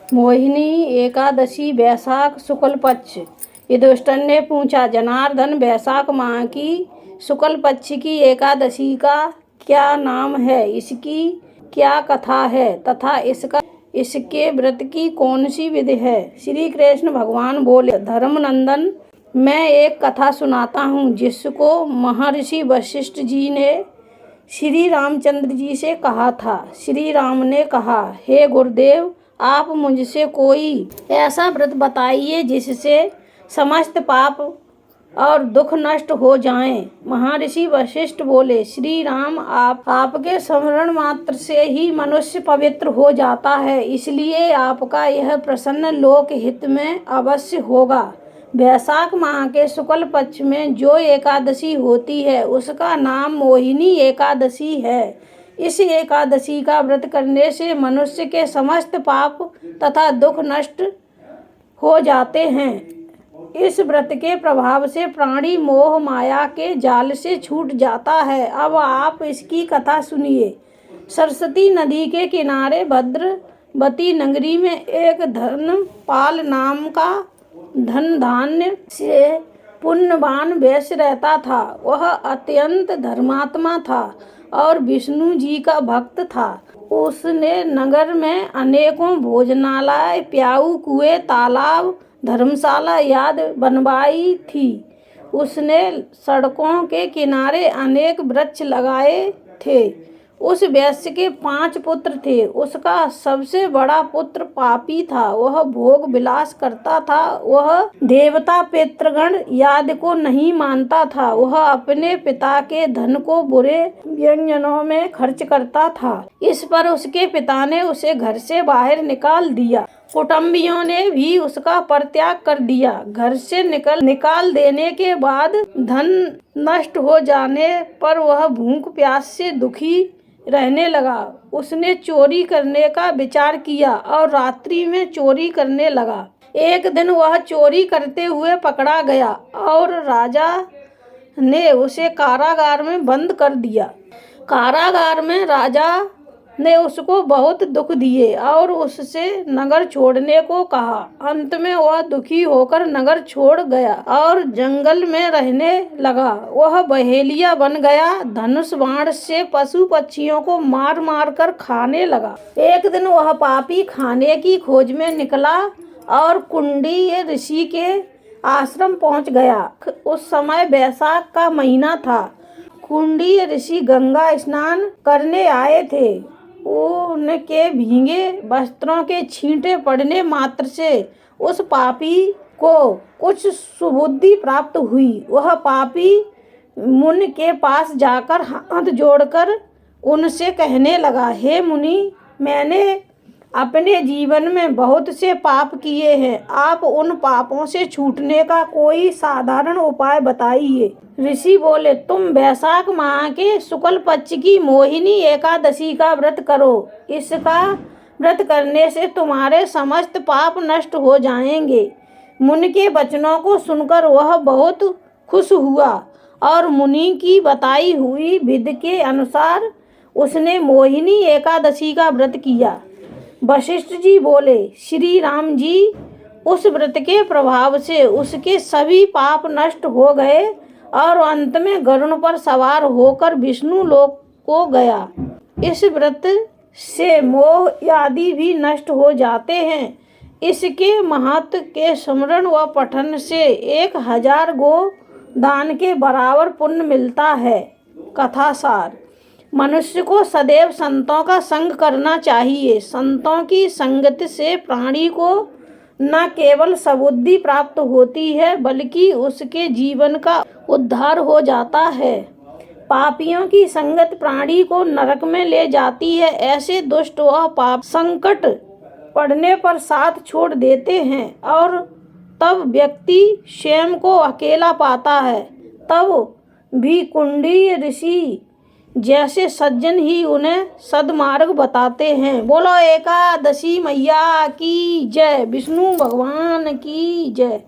मोहिनी एकादशी वैशाख शुक्ल पक्ष। युधिष्ठिर ने पूछा, जनार्दन, वैशाख माह की शुक्ल पक्ष की एकादशी का क्या नाम है, इसकी क्या कथा है तथा इसके व्रत की कौन सी विधि है। श्री कृष्ण भगवान बोले, धर्मनंदन, मैं एक कथा सुनाता हूँ जिसको महर्षि वशिष्ठ जी ने श्री रामचंद्र जी से कहा था। श्री राम ने कहा, हे गुरुदेव, आप मुझसे कोई ऐसा व्रत बताइए जिससे समस्त पाप और दुख नष्ट हो जाएं। महर्षि वशिष्ठ बोले, श्री राम, आपके स्मरण मात्र से ही मनुष्य पवित्र हो जाता है, इसलिए आपका यह प्रश्न लोक हित में अवश्य होगा। वैशाख माह के शुक्ल पक्ष में जो एकादशी होती है उसका नाम मोहिनी एकादशी है। इस एकादशी का व्रत करने से मनुष्य के समस्त पाप तथा दुख नष्ट हो जाते हैं। इस व्रत के प्रभाव से प्राणी मोह माया के जाल से छूट जाता है। अब आप इसकी कथा सुनिए। सरस्वती नदी के किनारे भद्रवती नगरी में एक धनपाल नाम का धन धान्य से पुण्यवान वैश्य रहता था। वह अत्यंत धर्मात्मा था और विष्णु जी का भक्त था। उसने नगर में अनेकों भोजनालय, प्याऊ, कुएं, तालाब, धर्मशाला आदि बनवाई थी। उसने सड़कों के किनारे अनेक वृक्ष लगाए थे। उस वैश्य के 5 पुत्र थे। उसका सबसे बड़ा पुत्र पापी था। वह भोग विलास करता था। वह देवता, पितृगण आदि को नहीं मानता था। वह अपने पिता के धन को बुरे व्यंजनों में खर्च करता था। इस पर उसके पिता ने उसे घर से बाहर निकाल दिया। कुटुंबियों ने भी उसका परित्याग कर दिया। घर से निकाल देने के बाद धन नष्ट हो जाने पर वह भूख प्यास से दुखी रहने लगा। उसने चोरी करने का विचार किया और रात्रि में चोरी करने लगा। एक दिन वह चोरी करते हुए पकड़ा गया और राजा ने उसे कारागार में बंद कर दिया। कारागार में राजा ने उसको बहुत दुख दिए और उससे नगर छोड़ने को कहा। अंत में वह दुखी होकर नगर छोड़ गया और जंगल में रहने लगा। वह बहेलिया बन गया। धनुष बाण से पशु पक्षियों को मार मार कर खाने लगा। एक दिन वह पापी खाने की खोज में निकला और कुंडी ऋषि के आश्रम पहुंच गया। उस समय वैशाख का महीना था। कुंडी ऋषि गंगा स्नान करने आए थे। उनके भीगे वस्त्रों के छींटे पड़ने मात्र से उस पापी को कुछ सुबुद्धि प्राप्त हुई। वह पापी मुनि के पास जाकर हाथ जोड़कर उनसे कहने लगा, हे मुनि, मैंने अपने जीवन में बहुत से पाप किए हैं। आप उन पापों से छूटने का कोई साधारण उपाय बताइए। ऋषि बोले, तुम वैशाख माह के शुक्ल पक्ष की मोहिनी एकादशी का व्रत करो। इसका व्रत करने से तुम्हारे समस्त पाप नष्ट हो जाएंगे। मुनि के वचनों को सुनकर वह बहुत खुश हुआ और मुनि की बताई हुई विधि के अनुसार उसने मोहिनी एकादशी का व्रत किया। वशिष्ठ जी बोले, श्री राम जी, उस व्रत के प्रभाव से उसके सभी पाप नष्ट हो गए और अंत में गरुड़ पर सवार होकर विष्णु लोक को गया। इस व्रत से मोह आदि भी नष्ट हो जाते हैं। इसके महत्व के स्मरण व पठन से 1000 गो दान के बराबर पुण्य मिलता है। कथा सार। मनुष्य को सदैव संतों का संग करना चाहिए। संतों की संगत से प्राणी को न केवल सद्बुद्धि प्राप्त होती है बल्कि उसके जीवन का उद्धार हो जाता है। पापियों की संगत प्राणी को नरक में ले जाती है। ऐसे दुष्ट व पाप संकट पड़ने पर साथ छोड़ देते हैं और तब व्यक्ति स्वयं को अकेला पाता है। तब भी कुंडी ऋषि जैसे सज्जन ही उन्हें सद्मार्ग बताते हैं। बोलो एकादशी मैया की जय। विष्णु भगवान की जय।